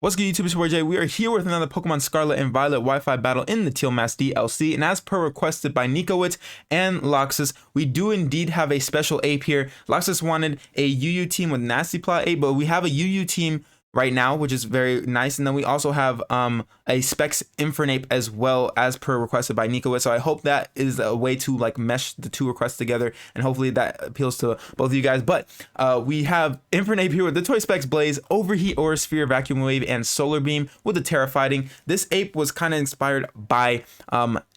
What's good, YouTube? It's your boy Jay. We are here with another Pokemon Scarlet and Violet Wi-Fi battle in the Teal Mask DLC, and as per requested by Nikowitz and Loxus, we do indeed have a special ape here. Loxus wanted a UU team with Nasty Plot ape, but we have a UU team right now, which is very nice, and then we also have a Special Infernape as well, as per requested by Nikowitz. So I hope that is a way to like mesh the two requests together, and hopefully that appeals to both of you guys. But we have Infernape here with the Toy Specs Blaze, Overheat Aura Sphere, Vacuum Wave, and Solar Beam with the Terra Fighting. This ape was kind of inspired by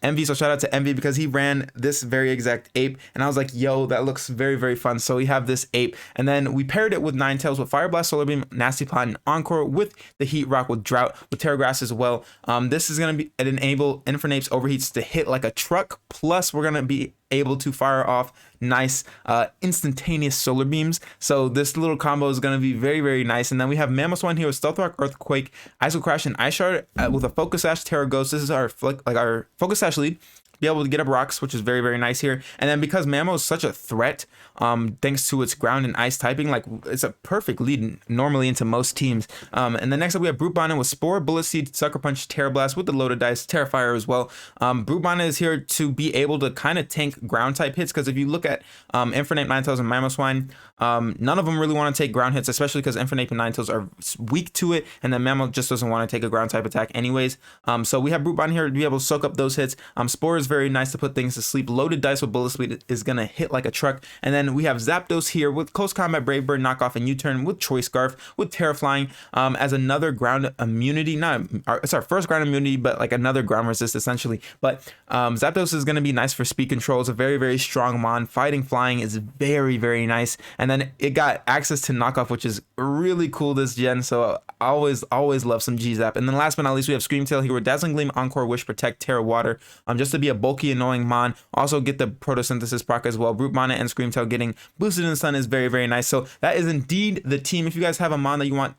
Envy, so shout out to Envy because he ran this very exact ape, and I was like, yo, that looks very, very fun. So we have this ape, and then we paired it with Ninetales with Fire Blast, Solar Beam, Nasty Plot, and Encore with the Heat Rock with Drought with Terra Grass as well. This is going to be enable Infernape's overheats to hit like a truck, plus we're going to be able to fire off nice instantaneous solar beams. So this little combo is going to be very, very nice. And then we have Mamoswine here with Stealth Rock, Earthquake, Ice Crash, and Ice Shard with a Focus Sash, Terra Ghost. This is our Focus Sash lead. Be able to get up rocks, which is very, very nice here. And then because Mamo is such a threat, thanks to its ground and ice typing, like it's a perfect lead normally into most teams. And then next up we have Brute Bonnet with Spore, Bullet Seed, Sucker Punch, Terra Blast with the loaded dice, Terrifier as well. Brute Bonnet is here to be able to kind of tank ground type hits, because if you look at Infernape, Ninetales, and Mamoswine, none of them really want to take ground hits, especially because Infernape and Ninetales are weak to it, and then Mamo just doesn't want to take a ground type attack anyways. So we have Brute Bonnet here to be able to soak up those hits. Spore is very nice to put things to sleep. Loaded dice with Bullet Speed is gonna hit like a truck. And then we have Zapdos here with Close Combat, Brave Bird, Knockoff, and U-Turn with Choice Scarf with Terra Flying as another ground immunity. It's our first ground immunity, but like another ground resist essentially. But Zapdos is gonna be nice for speed control. It's a very, very strong mon. Fighting Flying is very, very nice. And then it got access to Knockoff, which is really cool this gen. So I always love some G-Zap. And then last but not least, we have Screamtail here with Dazzling Gleam, Encore, Wish, Protect, Terra Water, just to be a bulky, annoying mon. Also get the Photosynthesis proc as well. Brute Bonnet and Screamtail getting boosted in the sun is very, very nice. So that is indeed the team. If you guys have a mon that you want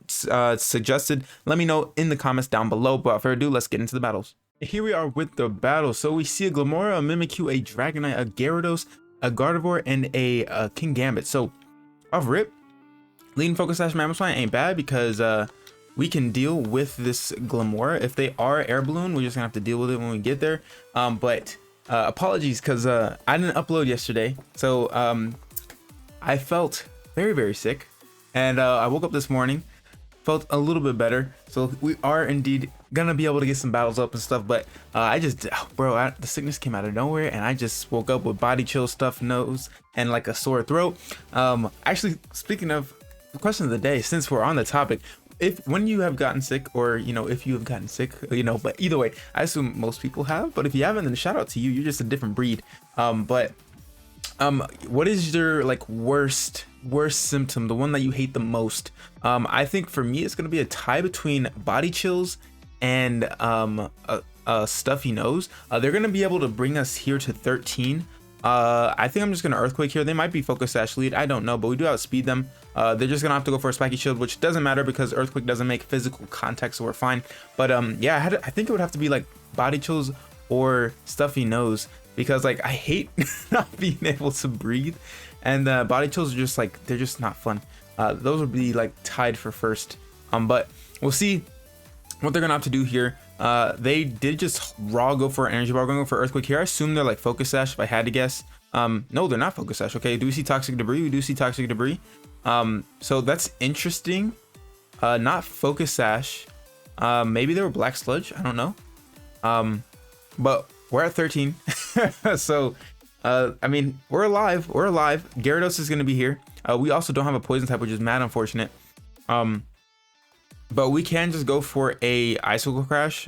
suggested, let me know in the comments down below. But without further ado, let's get into the battles. Here we are with the battle. So we see a Glimmora, a Mimikyu, a Dragonite, a Gyarados, a Gardevoir, and a King Gambit. So off rip, leading Focus Sash Mamoswine ain't bad, because we can deal with this Glimmora. If they are Air Balloon, we're just gonna have to deal with it when we get there. But apologies, because I didn't upload yesterday, so I felt very, very sick, and I woke up this morning, felt a little bit better. So we are indeed gonna be able to get some battles up and stuff. But the sickness came out of nowhere, and I just woke up with body chill, stuffed nose, and like a sore throat. Actually, speaking of the question of the day, since we're on the topic, when you have gotten sick, or if you have gotten sick, but either way, I assume most people have, but if you haven't, then shout out to you. You're just a different breed. What is your like worst symptom, the one that you hate the most? I think for me it's gonna be a tie between body chills and a stuffy nose. They're gonna be able to bring us here to 13. I think I'm just gonna Earthquake here. They might be Focus Sash lead, I don't know, but we do outspeed them. They're just gonna have to go for a Spiky Shield, which doesn't matter because Earthquake doesn't make physical contact, so we're fine. But yeah, I think it would have to be like body chills or stuffy nose, because like I hate not being able to breathe, and body chills are just like, they're just not fun. Those would be like tied for first. But we'll see what they're gonna have to do here. They did just raw go for an energy bar, going for Earthquake here. I assume they're like Focus Sash if I had to guess. No, they're not Focus Sash. Okay, do we see Toxic Debris? We do see Toxic Debris. So that's interesting. Not Focus Sash. Maybe they were Black Sludge, I don't know. But we're at 13. So I mean, we're alive. Gyarados is gonna be here. We also don't have a poison type, which is mad unfortunate. But we can just go for a Icicle Crash.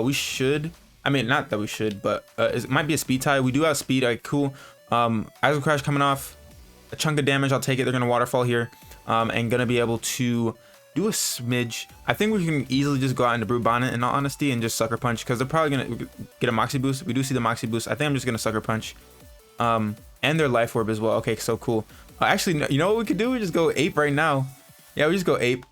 We should, I mean, not that we should, but it might be a speed tie. We do have speed, cool. Icicle Crash coming off a chunk of damage, I'll take it. They're gonna Waterfall here, and gonna be able to do a smidge. I think we can easily just go out into Brute Bonnet, in all honesty, and just Sucker Punch, because they're probably gonna get a Moxie Boost. We do see the Moxie Boost. I think I'm just gonna Sucker Punch, and their Life Orb as well. Okay, so cool. Actually, you know what we could do? We just go Ape right now. Yeah, we just go Ape.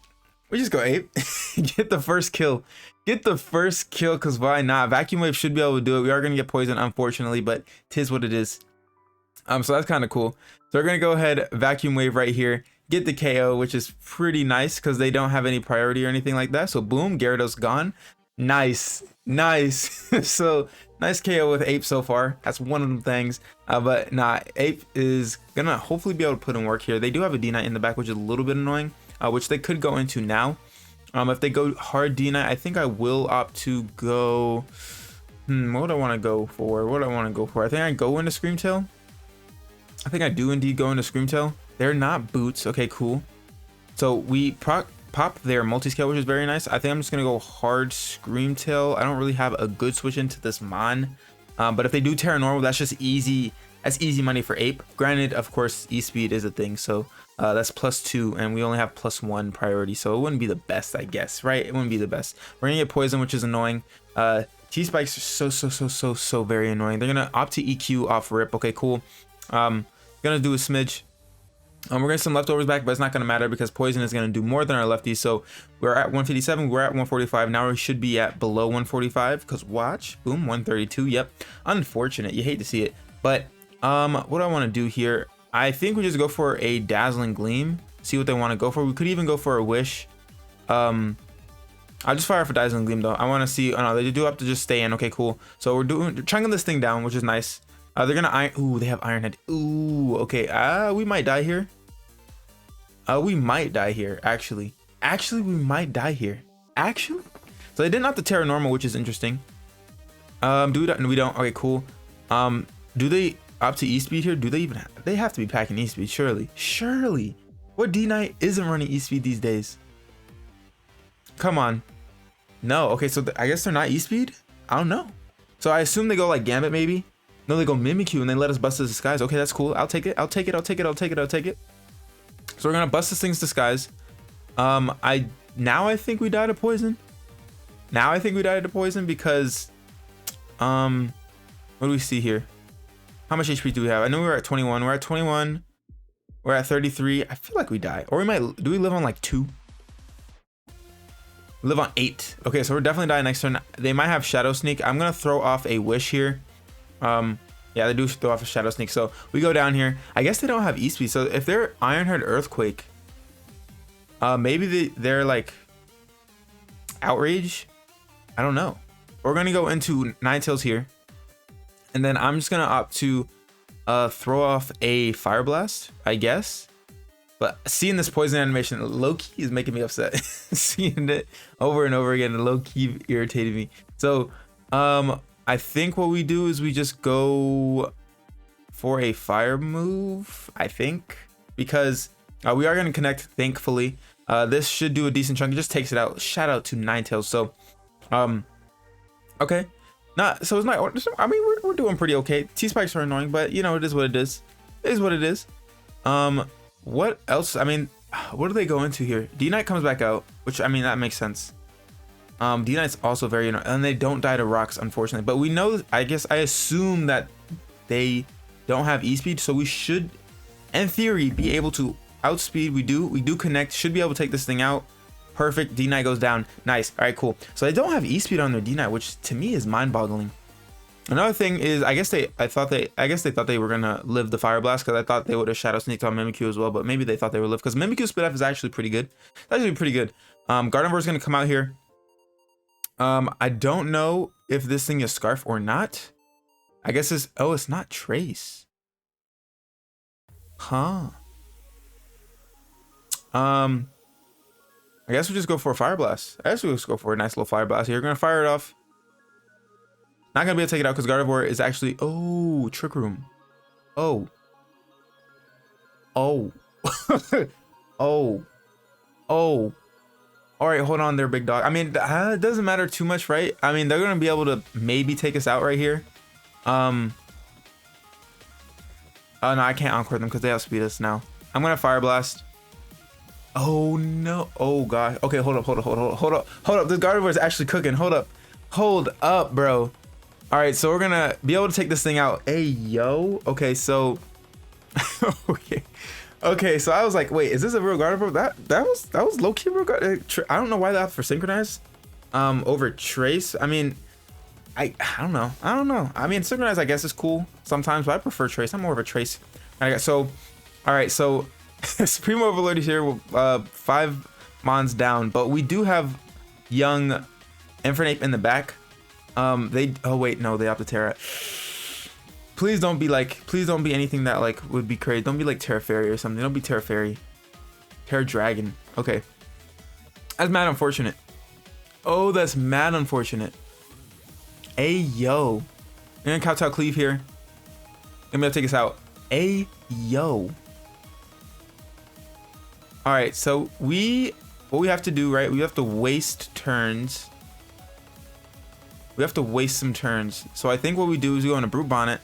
Get the first kill. Because why not? Vacuum Wave should be able to do it. We are gonna get poisoned, unfortunately, but tis what it is. So that's kind of cool. So we're gonna go ahead, Vacuum Wave right here, get the KO, which is pretty nice because they don't have any priority or anything like that. So boom, Gyarados gone. Nice. So nice KO with Ape so far. That's one of the things. But nah, Ape is gonna hopefully be able to put in work here. They do have a D-Knight in the back, which is a little bit annoying, which they could go into now. If they go hard D-Knight, I think I will opt to go. What do I want to go for? I think I go into Screamtail. I think I do indeed go into Screamtail. They're not boots. Okay, cool. So we pop their multi-scale, which is very nice. I think I'm just gonna go hard Screamtail. I don't really have a good switch into this Mon, but if they do Terra Normal, that's just easy. That's easy money for Ape. Granted, of course, E-Speed is a thing, so that's +2, and we only have +1 priority, so it wouldn't be the best, I guess, right? It wouldn't be the best. We're gonna get Poison, which is annoying. T-Spikes are so very annoying. They're gonna opt to EQ off rip. Okay, cool. Gonna do a smidge. We're gonna some leftovers back, but it's not gonna matter because Poison is gonna do more than our lefties. So we're at 157, we're at 145. Now we should be at below 145 because watch, boom, 132. Yep, unfortunate. You hate to see it, but what I want to do here, I think we just go for a Dazzling Gleam. See what they want to go for. We could even go for a Wish. I'll just fire for Dazzling Gleam though. I want to see. Oh no, they do have to just stay in. Okay, cool. So we're chunking this thing down, which is nice. They're gonna iron. Ooh, they have Iron Head. Ooh, okay. We might die here. We might die here. Actually, we might die here. Actually, so they didn't have to Terra Normal, which is interesting. We don't. Okay, cool. Do they opt to E-Speed here? Do they even? They have to be packing E-Speed, surely. What D-Knight isn't running E-Speed these days? Come on. No. Okay, so I guess they're not E-Speed. I don't know. So I assume they go like Gambit maybe. No, they go Mimikyu and they let us bust his disguise. Okay, that's cool. I'll take it. So we're gonna bust this thing's disguise. I think we died of poison. Because what do we see here? How much HP do we have? I know we were at 21. We're at 21. We're at 33. I feel like we die. Or we might. Do we live on like 2? Live on 8. Okay, so we're definitely dying next turn. They might have Shadow Sneak. I'm gonna throw off a Wish here. Yeah, they do throw off a Shadow Sneak. So we go down here. I guess they don't have E-Speed. So if they're Ironhead Earthquake, maybe they're like Outrage. I don't know. We're gonna go into Ninetales here, and then I'm just gonna opt to throw off a Fire Blast, I guess. But seeing this poison animation low-key is making me upset. Seeing it over and over again, low-key irritated me. So I think what we do is we just go for a fire move, I think, because we are going to connect, thankfully. This should do a decent chunk. It just takes it out. Shout out to Ninetales. So okay, so it's not, I mean, we're doing pretty okay. T-Spikes are annoying, but you know, it is what it is. It is what it is. What else? I mean, what do they go into here? D-Knight comes back out, which, I mean, that makes sense. D-Knight's also very annoying, and they don't die to rocks, unfortunately. But we know, I assume that they don't have E-Speed, so we should, in theory, be able to outspeed. We do connect, should be able to take this thing out. Perfect. D-Knight goes down. Nice. All right, cool. So they don't have E-Speed on their D-Knight, which to me is mind-boggling. Another thing is, I guess they thought they were gonna live the Fire Blast, because I thought they would have Shadow Sneaked on Mimikyu as well, but maybe they thought they would live, because Mimikyu split F is actually pretty good. It's actually pretty good. Gardevoir is gonna come out here. I don't know if this thing is Scarf or not. I guess it's not Trace. Huh. I guess we just go for a Fire Blast. I guess we just go for a nice little Fire Blast here. We're gonna fire it off. Not gonna be able to take it out because Gardevoir is actually, oh, Trick Room. Oh. Oh. Oh. All right, hold on there, big dog. I mean, it doesn't matter too much, right? I mean, they're gonna be able to maybe take us out right here. Oh no, I can't encore them because they outspeed us now. I'm gonna Fire Blast. Oh no. Oh god. Okay, hold up. This Gardevoir is actually cooking. Hold up, bro. All right, so we're gonna be able to take this thing out. Hey, yo. Okay, so okay, so I was like, wait, is this a real Gardevoir? That was low key real Gardevoir. I don't know why that for Synchronize over Trace. I mean, I don't know. I mean, Synchronize I guess is cool sometimes, but I prefer Trace. I'm more of a Trace. So all right, so Supreme Overlord is here. 5 mons down, but we do have young Infernape in the back. Oh wait, no, they have to Terra. Please don't be anything that like would be crazy. Don't be like Terra Fairy or something. Don't be Terra Fairy. Terra Dragon. Okay. That's mad unfortunate. Oh, that's mad unfortunate. Hey, yo. We're gonna Kowtow Cleave here. I'm gonna take us out. Hey, yo. Alright, so what we have to do, right? We have to waste turns. We have to waste some turns. So I think what we do is we go into Brute Bonnet.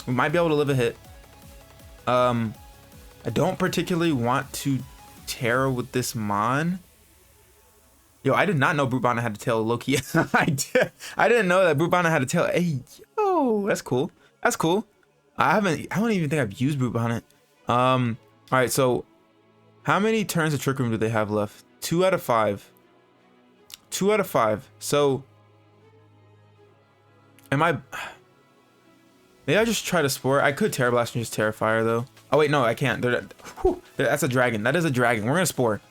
We might be able to live a hit. I don't particularly want to Terra with this Mon. Yo, I did not know Brute Bonnet had a tail, low-key. I didn't know that Brute Bonnet had a tail. Hey, yo, that's cool. That's cool. I don't even think I've used Brute Bonnet. All right, so how many turns of Trick Room do they have left? 2 out of 5. 2 out of 5. So maybe I just try to Spore. I could Terra Blast and just Terra Fire though. Oh wait, no, I can't. That's a dragon. That is a dragon. We're gonna Spore.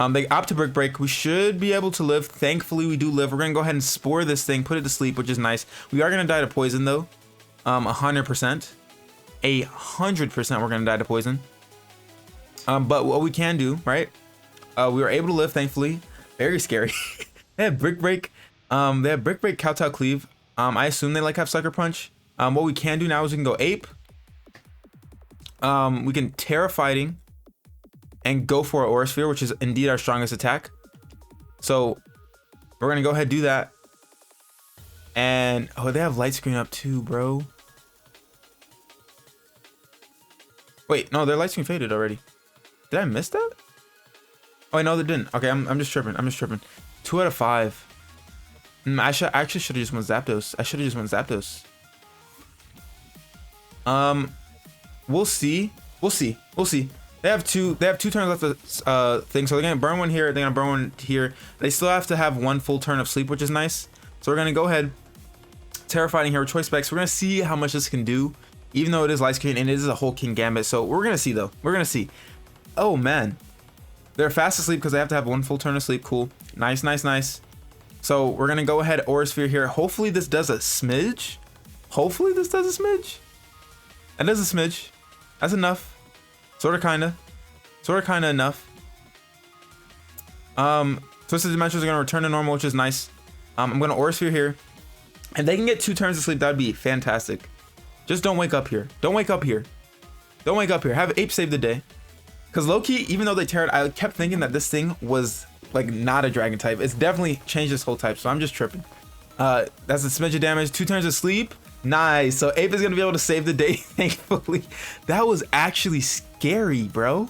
They opt to Brick Break. We should be able to live. Thankfully, we do live. We're gonna go ahead and Spore this thing, put it to sleep, which is nice. We are gonna die to poison though. 100%. 100% we're gonna die to poison. But what we can do, right? We were able to live, thankfully. Very scary. They have Brick Break. They have Brick Break, Kowtow Cleave. I assume they like have Sucker Punch. What we can do now is we can go Ape. We can Terra Fighting and go for an Aura Sphere, which is indeed our strongest attack. So we're gonna go ahead and do that. And oh, they have Light Screen up too, bro. Wait, no, their Light Screen faded already. Did I miss that? Oh, no, they didn't. Okay, I'm just tripping. I'm just tripping. 2 out of 5. I actually should have just went Zapdos. I should have just went Zapdos. We'll see. We'll see. We'll see. They have two turns left of thing, so they're gonna burn one here. They're gonna burn one here. They still have to have 1 full turn of sleep, which is nice. So we're gonna go ahead, Terrifying here with Choice Specs. We're gonna see how much this can do, even though it is Light Screen and it is a whole King Gambit. So we're gonna see though. We're gonna see. Oh man, they're fast asleep because they have to have 1 full turn of sleep. Cool. Nice, nice, nice. So we're gonna go ahead Aura Sphere here. Hopefully this does a smidge. Hopefully this does a smidge. That does a smidge. That's enough. Sorta kinda enough. Twisted Dimensions are gonna return to normal, which is nice. I'm gonna Aura Sphere here. If they can get 2 turns of sleep, that'd be fantastic. Just don't wake up here. Don't wake up here. Don't wake up here. Have Ape save the day. Cause low-key, even though they teared, I kept thinking that this thing was like not a dragon type. It's definitely changed this whole type, so I'm just tripping. That's a smidge of damage, 2 turns of sleep. Nice. So Ape is gonna be able to save the day, thankfully. That was actually scary, bro.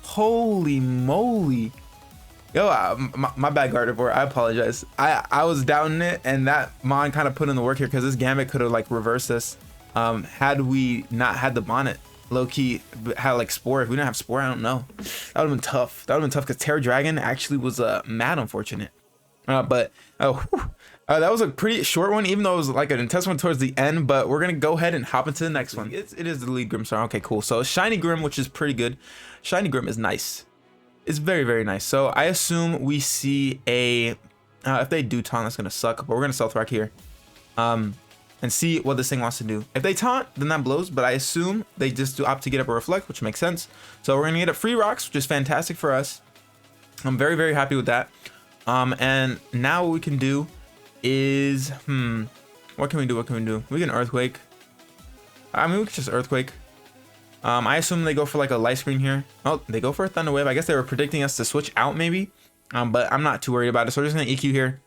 Holy moly. Yo, my bad, Gardevoir. I apologize. I was doubting it, and that Mon kind of put in the work here because this Gambit could have like reversed this. Had we not had the bonnet. Low-key had like Spore. If we didn't have Spore, I don't know. That would have been tough. That would have been tough because Terra Dragon actually was mad unfortunate. But that was a pretty short one, even though it was like an intense one towards the end. But we're gonna go ahead and hop into the next one. It is the lead Grimmstar. Okay, cool. So Shiny Grim, which is pretty good. Shiny Grim is nice. It's very, very nice. So I assume we see a if they do taunt, that's gonna suck. But we're gonna Stealth Rock here. And see what this thing wants to do. If they taunt, then that blows, but I assume they just do opt to get up a Reflect, which makes sense. So we're gonna get up free rocks, which is fantastic for us. I'm very, very happy with that. And now what we can do is, what can we do? What can we do? We can Earthquake. I mean, we can just Earthquake. I assume they go for like a Light Screen here. Oh, they go for a Thunder Wave. I guess they were predicting us to switch out maybe, but I'm not too worried about it. So we're just gonna EQ here.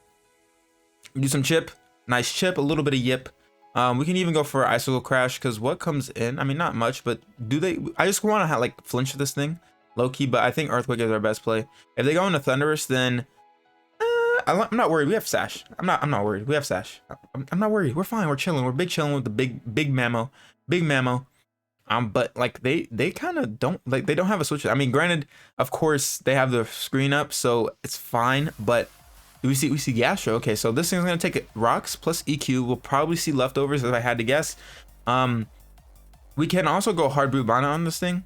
Do some chip. Nice chip, a little bit of yip. We can even go for Icicle Crash because what comes in, I mean, not much, but do they, I just want to like flinch this thing low-key, but I think Earthquake is our best play. If they go into Thunderous, then I'm not worried. We have Sash. I'm not worried. We have Sash. I'm not worried. We're fine. We're chilling. We're chilling with the big mammo. But like they kind of don't, like, they don't have a switch. I mean, granted, of course they have the screen up, so it's fine, but we see Gastro. Okay, so this thing's gonna take rocks plus EQ. We'll probably see leftovers if I had to guess. We can also go hard Brute Bonnet on this thing.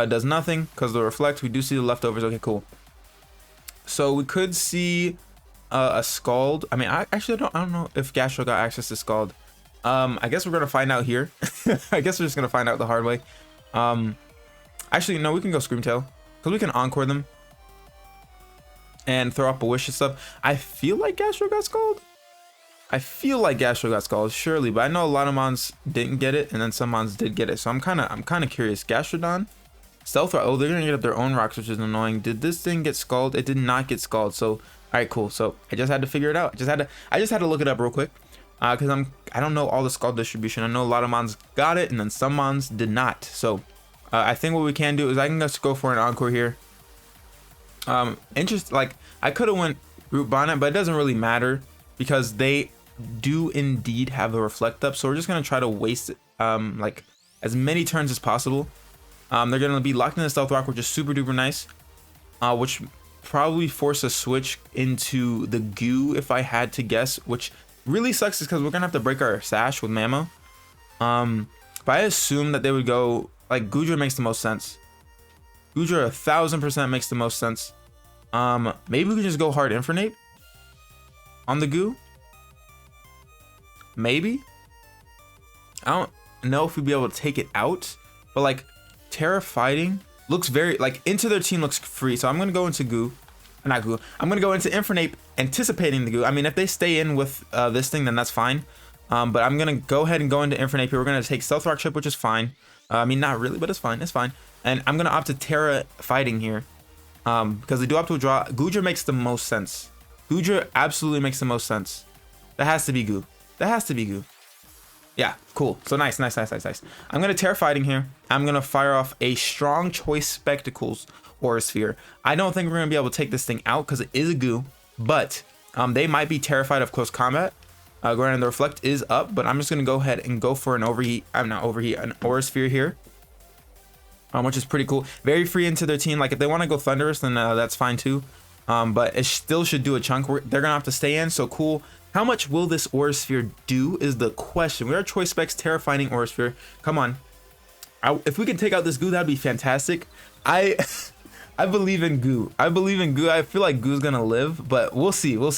Does nothing because the reflect. We do see the leftovers. Okay, cool. So we could see a Scald. I mean, I don't know if Gastro got access to Scald. I guess we're gonna find out here. I guess we're just gonna find out the hard way. Actually, no, we can go Screamtail because we can Encore them and throw up a Wish and stuff. I feel like Gastro got Scald. Surely, but I know a lot of mons didn't get it, and then some mons did get it. So I'm kind of curious. Gastrodon, Stealth Rock. Oh, they're gonna get up their own rocks, which is annoying. Did this thing get Scald? It did not get Scald. So all right, cool. So I just had to figure it out. I just had to look it up real quick, because I don't know all the Scald distribution. I know a lot of mons got it, and then some mons did not. So I think what we can do is I can just go for an Encore here. Like I could have went Root Bonnet, but it doesn't really matter because they do indeed have the reflect up, so we're just gonna try to waste it like as many turns as possible. They're gonna be locked in the Stealth Rock, which is super duper nice, which probably force a switch into the Goo if I had to guess, which really sucks because we're gonna have to break our Sash with Mamo. But I assume that they would go like Goodra. Makes the most sense. Goodra 1000% makes the most sense. Maybe we can just go hard Infernape on the Goo. Maybe. I don't know if we'd be able to take it out, but like Terra Fighting looks very like into their team looks free. So I'm gonna go into Goo, not Goo. I'm gonna go into Infernape, anticipating the Goo. I mean, if they stay in with this thing, then that's fine. But I'm gonna go ahead and go into Infernape here. We're gonna take Stealth Rock Chip, which is fine. I mean, not really, but it's fine. It's fine. And I'm gonna opt to Terra Fighting here, because they do opt to a draw. Goodra makes the most sense. Goodra absolutely makes the most sense. That has to be Goo. That has to be Goo. Yeah, cool. So nice. I'm gonna Terra Fighting here. I'm gonna fire off a strong Choice Spectacles Aura Sphere. I don't think we're gonna be able to take this thing out because it is a Goo, but they might be terrified of close combat. Granted, the reflect is up, but I'm just gonna go ahead and go for an overheat. I'm not overheat, an Aura Sphere here, which is pretty cool. Very free into their team. Like if they want to go Thunderous, then that's fine too. But it still should do a chunk. They're gonna have to stay in. So cool. How much will this Aura Sphere do is the question. We are Choice Specs, Terrifying Aura Sphere. Come on. If we can take out this Goo, that'd be fantastic. I believe in Goo. I feel like Goo's gonna live, but we'll see. We're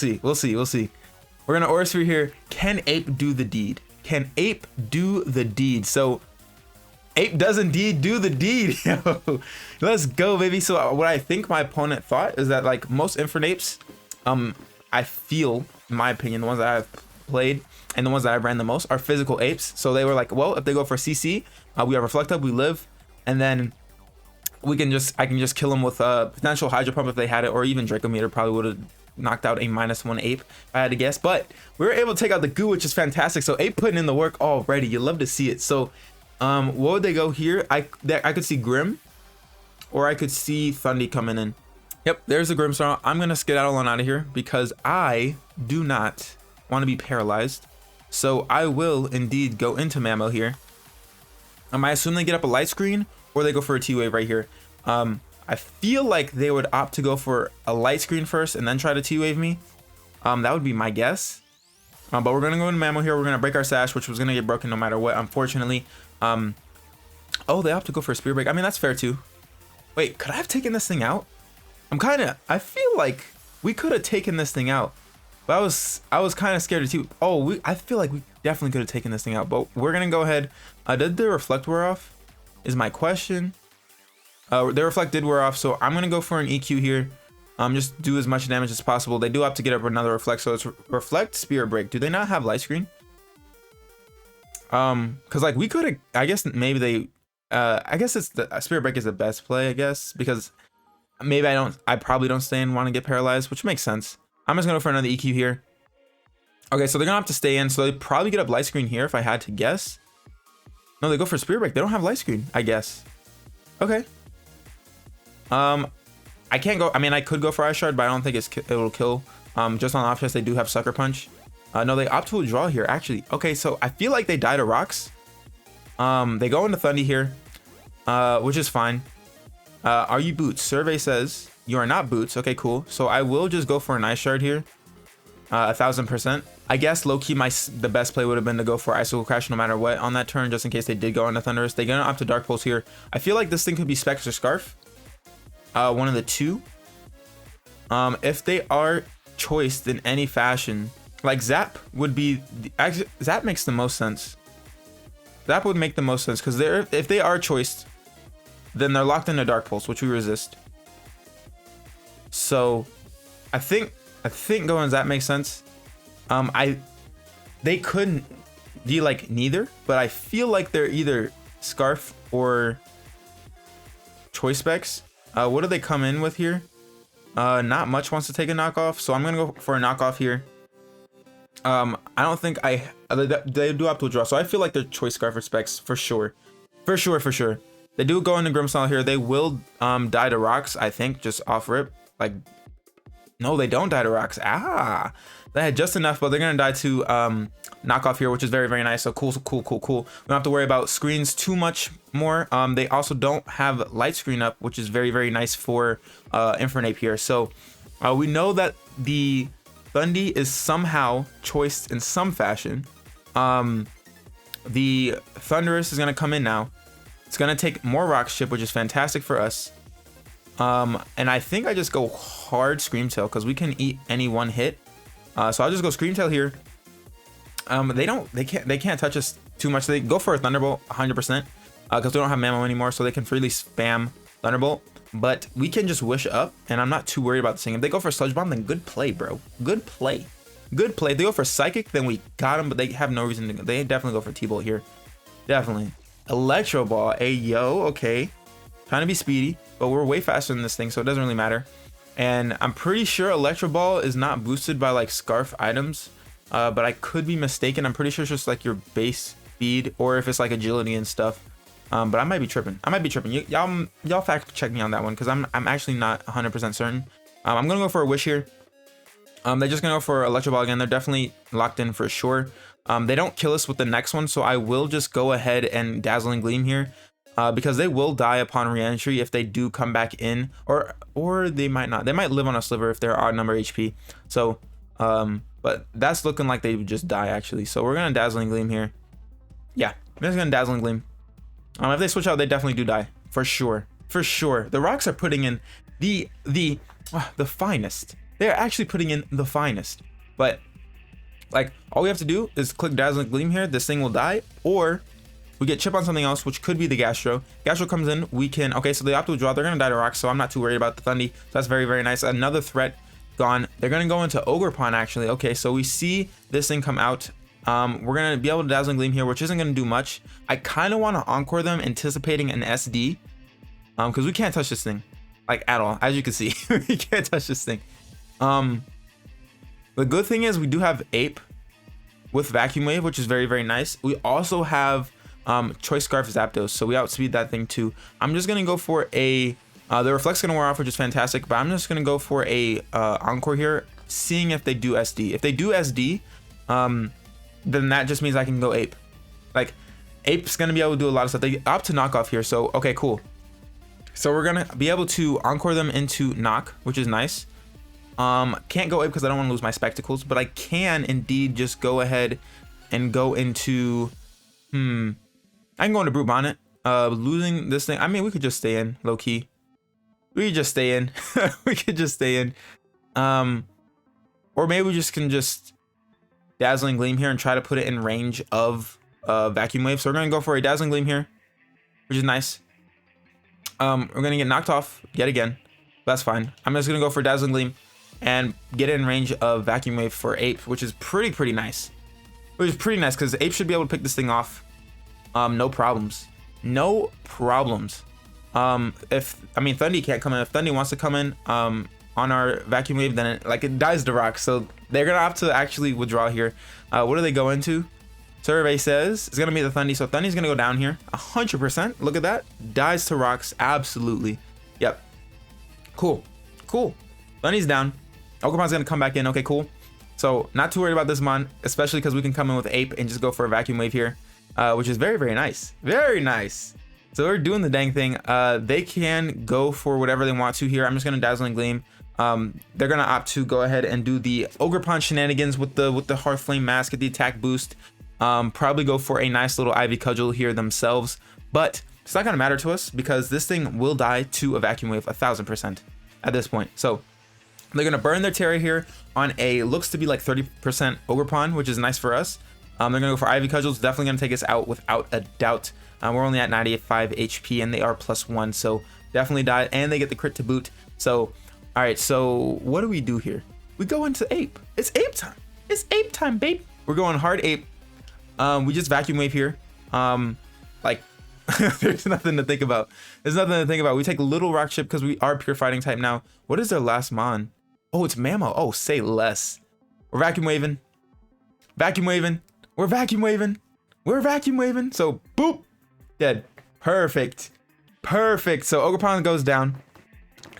gonna Aura Sphere here. Can Ape do the deed? So Ape does indeed do the deed. Let's go, baby. So what I think my opponent thought is that like most Infernapes, I feel, in my opinion, the ones that I've played and the ones that I've ran the most are physical apes. So they were like, well, if they go for CC, we have Reflect Up, we live, and then I can just kill them with potential Hydro Pump if they had it, or even Dracometer probably would have knocked out a -1 ape if I had to guess. But we were able to take out the Goo, which is fantastic. So Ape putting in the work already. You love to see it. So what would they go here? I could see Grim, or I could see Thundy coming in. Yep, there's the Grimmsnarl. I'm gonna skedaddle on out of here because I do not want to be paralyzed. So I will indeed go into Mamo here. I assume they get up a light screen or they go for a T-Wave right here. I feel like they would opt to go for a light screen first and then try to T-Wave me. That would be my guess. But we're gonna go into Mamo here. We're gonna break our Sash, which was gonna get broken no matter what, unfortunately. Oh, they opt to go for a Spear Break. I mean, that's fair too. Wait, could I have taken this thing out? I feel like we could have taken this thing out, but I was kind of scared of too. Oh, I feel like we definitely could have taken this thing out, but we're gonna go ahead. Did the Reflect wear off? Is my question. The Reflect did wear off, so I'm gonna go for an EQ here. Just do as much damage as possible. They do have to get up another Reflect, so it's Reflect, Spear Break. Do they not have Light Screen? Cause like we could have. I guess maybe they. I guess it's the Spear Break is the best play. I guess because. Maybe I probably don't stay and want to get paralyzed, which makes sense. I'm just gonna go for another EQ here. Okay, so they're gonna have to stay in, so they probably get up light screen here if I had to guess. No, they go for Spear Break. They don't have light screen, I guess. Okay. I can't go. I mean, I could go for Ice Shard, but I don't think it'll kill. Just on the off chance they do have Sucker Punch. No, they opt to a draw here, actually. Okay, so I feel like they die to rocks. They go into Thundy here, which is fine. Are you Boots? Survey says you are not Boots. Okay, cool. So I will just go for an Ice Shard here. 1000%. I guess low-key the best play would have been to go for Icicle Crash no matter what on that turn, just in case they did go into Thunderous. They're gonna opt to Dark Pulse here. I feel like this thing could be Specs or Scarf. One of the two. If they are choiced in any fashion, like Zap would be Zap makes the most sense. Zap would make the most sense because if they are choiced, then they're locked into Dark Pulse, which we resist. So I think going Zap makes sense. They couldn't be like neither, but I feel like they're either Scarf or Choice Specs. What do they come in with here? Not much wants to take a knockoff, so I'm gonna go for a knockoff here. I don't think they do have to draw, so I feel like they're Choice Scarf or Specs for sure. For sure. They do go into Grimmsnarl here. They will die to rocks, I think, just off rip. Like, no, they don't die to rocks. They had just enough, but they're gonna die to knockoff here, which is very, very nice. So cool. We don't have to worry about screens too much more. They also don't have light screen up, which is very, very nice for Infernape here. So we know that the Thundy is somehow choiced in some fashion. The Thunderous is gonna come in now. It's gonna take more Rock Chip, which is fantastic for us. And I think I just go hard Scream Tail because we can eat any one hit. So I'll just go Scream Tail here. They can't touch us too much. They go for a Thunderbolt 100% because we don't have Mammo anymore, so they can freely spam Thunderbolt. But we can just wish up, and I'm not too worried about this thing. If they go for Sludge Bomb, then good play, bro. Good play. If they go for Psychic, then we got them, but they have no reason to go. They definitely go for T-Bolt here. Definitely. Electro Ball. Hey, yo, okay. Trying to be speedy, but we're way faster than this thing, so it doesn't really matter. And I'm pretty sure Electro Ball is not boosted by like Scarf items, but I could be mistaken. I'm pretty sure it's just like your base speed, or if it's like agility and stuff. But I might be tripping. Y'all fact check me on that one because I'm actually not 100% certain. I'm gonna go for a Wish here. They're just gonna go for Electro Ball again. They're definitely locked in for sure. They don't kill us with the next one, so I will just go ahead and Dazzling Gleam here. Because they will die upon re-entry if they do come back in, or they might not. They might live on a sliver if they're odd number HP. So, but that's looking like they would just die actually. So we're gonna Dazzling Gleam here. Yeah, we're just gonna Dazzling Gleam. If they switch out, they definitely do die for sure. The rocks are putting in the finest. They're actually putting in the finest. But like all we have to do is click Dazzling Gleam here. This thing will die, or we get chip on something else, which could be the Gastro. Gastro comes in, we can, okay, so they opt to draw. They're gonna die to rocks, so I'm not too worried about the Thundy. So that's very, very nice. Another threat gone. They're gonna go into Ogerpon actually. Okay, so we see this thing come out. We're gonna be able to Dazzling Gleam here, which isn't gonna do much. I kind of want to Encore them, anticipating an SD, because we can't touch this thing, like at all. As you can see, we can't touch this thing. The good thing is we do have Ape with Vacuum Wave, which is very, very nice. We also have Choice Scarf Zapdos, so we outspeed that thing too. I'm just gonna go for a the Reflect's gonna wear off, which is fantastic, but I'm just gonna go for a Encore here, seeing if they do SD. If they do SD, then that just means I can go Ape. Like Ape's gonna be able to do a lot of stuff. They opt to knockoff here, so okay, cool. So we're gonna be able to Encore them into knock, which is nice. Can't go Ape because I don't want to lose my spectacles, but I can indeed just go ahead and go into I can go into Brute Bonnet. Losing this thing, I mean, we could just stay in low key. We could just stay in. We could just stay in. Or maybe we just can just Dazzling Gleam here and try to put it in range of Vacuum Wave. So we're gonna go for a Dazzling Gleam here, which is nice. We're gonna get knocked off yet again. That's fine. I'm just gonna go for Dazzling Gleam and get in range of Vacuum Wave for Ape, which is pretty nice. Which is pretty nice because Ape should be able to pick this thing off. No problems. No problems. Thundy can't come in. If Thundy wants to come in on our Vacuum Wave, then it dies to rock. So they're gonna have to actually withdraw here. What do they go into? Survey says it's gonna be the Thundy. So Thundy's gonna go down here 100%. Look at that. Dies to rocks. Absolutely. Yep. Cool. Thundy's down. Ogerpon's gonna come back in. Okay, cool. So not too worried about this mon, especially because we can come in with Ape and just go for a Vacuum Wave here, which is very nice. Very nice. So we're doing the dang thing. They can go for whatever they want to here. I'm just gonna Dazzling Gleam. they're gonna opt to go ahead and do the Ogerpon shenanigans with the Hearth Flame Mask at the attack boost. Probably go for a nice little Ivy Cudgel here themselves, but it's not gonna matter to us because this thing will die to a Vacuum Wave 1000% at this point. So they're gonna burn their Terra here on a looks to be like 30% Ogerpon, which is nice for us. They're gonna go for Ivy Cudgels, definitely gonna take us out without a doubt. We're only at 95 HP and they are +1, so definitely died, and they get the crit to boot. So all right, so what do we do here? We go into Ape. It's Ape time. It's Ape time, babe. We're going hard Ape. We just Vacuum Wave here. Like there's nothing to think about. There's nothing to think about. We take Little Rock Chip because we are pure fighting type now. What is their last mon? Oh, it's Mammo. Oh, say less. We're Vacuum Waving. Vacuum Waving. We're Vacuum Waving. We're Vacuum Waving. So boop. Dead. Perfect. Perfect. So Ogerpon goes down.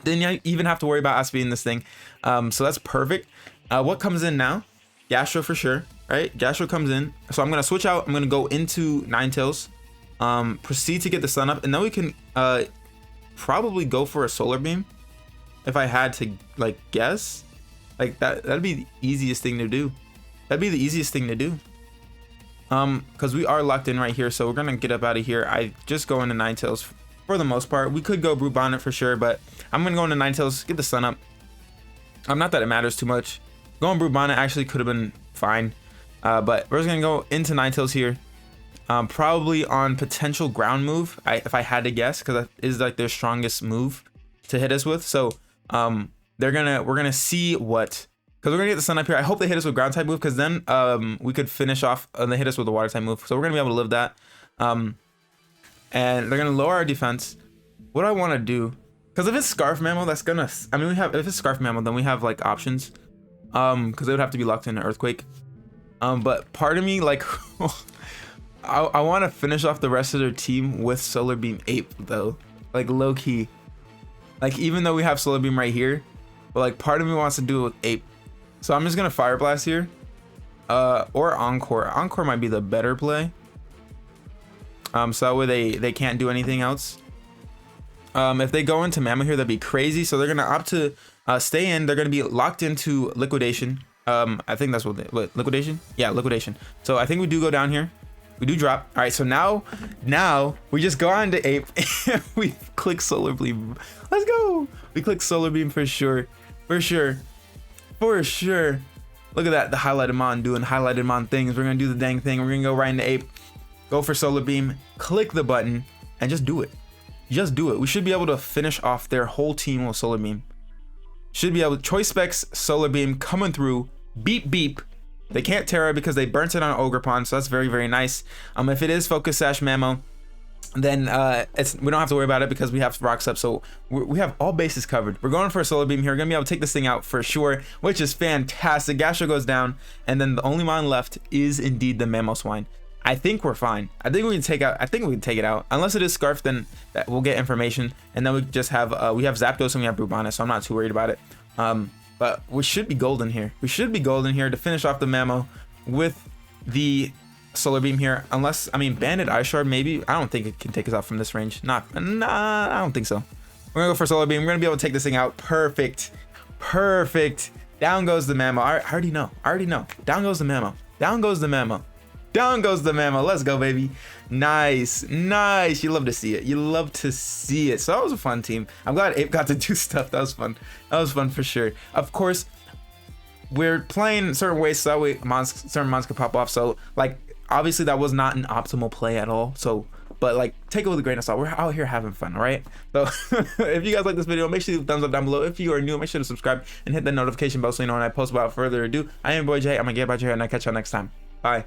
Didn't even have to worry about us beating this thing. So that's perfect. What comes in now? Gastro for sure, right? Gastro comes in. So I'm gonna switch out. I'm gonna go into Ninetales. Proceed to get the sun up, and then we can probably go for a Solar Beam. If I had to like guess, like that'd be the easiest thing to do. That'd be the easiest thing to do. Because we are locked in right here, so we're gonna get up out of here. I just go into Ninetales for the most part. We could go Brute Bonnet for sure, but I'm gonna go into Ninetales, get the sun up. Not that it matters too much. Going Brute Bonnet actually could have been fine, but we're just gonna go into Ninetales here. Probably on potential ground move, if I had to guess, because that is like their strongest move to hit us with. So we're gonna see what, because we're gonna get the sun up here. I hope they hit us with ground type move, because then we could finish off and they hit us with the water type move. So we're gonna be able to live that. And they're gonna lower our defense. What do I want to do? Because if it's Scarf Mammo, that's gonna, I mean, if it's Scarf Mammo, then we have like options. Because they would have to be locked in an Earthquake. But part of me, like, I want to finish off the rest of their team with Solar Beam Ape though, like low key. Like even though we have Solar Beam right here, but like part of me wants to do it with Ape. So I'm just gonna Fire Blast here, or Encore. Encore might be the better play. So that way they can't do anything else. If they go into Mammo here, that'd be crazy. So they're gonna opt to stay in. They're gonna be locked into Liquidation. I think that's what Liquidation. Yeah, Liquidation. So I think we do go down here. We do drop. All right, so now we just go on to Ape and we click Solar Beam. Let's go. We click Solar Beam for sure. For sure. Look at that, the highlighted mon doing highlighted mon things. We're gonna do the dang thing. We're gonna go right into Ape, go for Solar Beam, click the button, and just do it. Just do it. We should be able to finish off their whole team with Solar Beam. Should be able to. Choice Specs, Solar Beam coming through. Beep beep. They can't Terra because they burnt it on Ogerpon, so that's very, very nice. If it is Focus Sash Mammo, then we don't have to worry about it because we have Rocks up, so we have all bases covered. We're going for a Solar Beam here. We're gonna be able to take this thing out for sure, which is fantastic. Gastro goes down, and then the only mon left is indeed the Mammo Swine. I think we're fine. I think we can take it out. Unless it is Scarf, then we'll get information, and then we just have we have Zapdos and we have Brute Bonnet, so I'm not too worried about it. But we should be golden here. We should be golden here to finish off the Mammo with the Solar Beam here. Unless, I mean, Banded Ice Shard maybe. I don't think it can take us out from this range. Nah, I don't think so. We're gonna go for Solar Beam. We're gonna be able to take this thing out. Perfect. Down goes the Mammo. I already know. Down goes the Mammo. Down goes the Mammo. Let's go, baby. Nice. You love to see it. So that was a fun team. I'm glad Ape got to do stuff. That was fun for sure. Of course, we're playing certain ways so that way certain mons could pop off. So like obviously that was not an optimal play at all. So but like take it with a grain of salt. We're out here having fun, all right? So if you guys like this video, make sure you leave a thumbs up down below. If you are new, make sure to subscribe and hit that notification bell so you know when I post. Without further ado, I am your boy Jay. I'm gonna get about your hair and I'll catch y'all next time. Bye.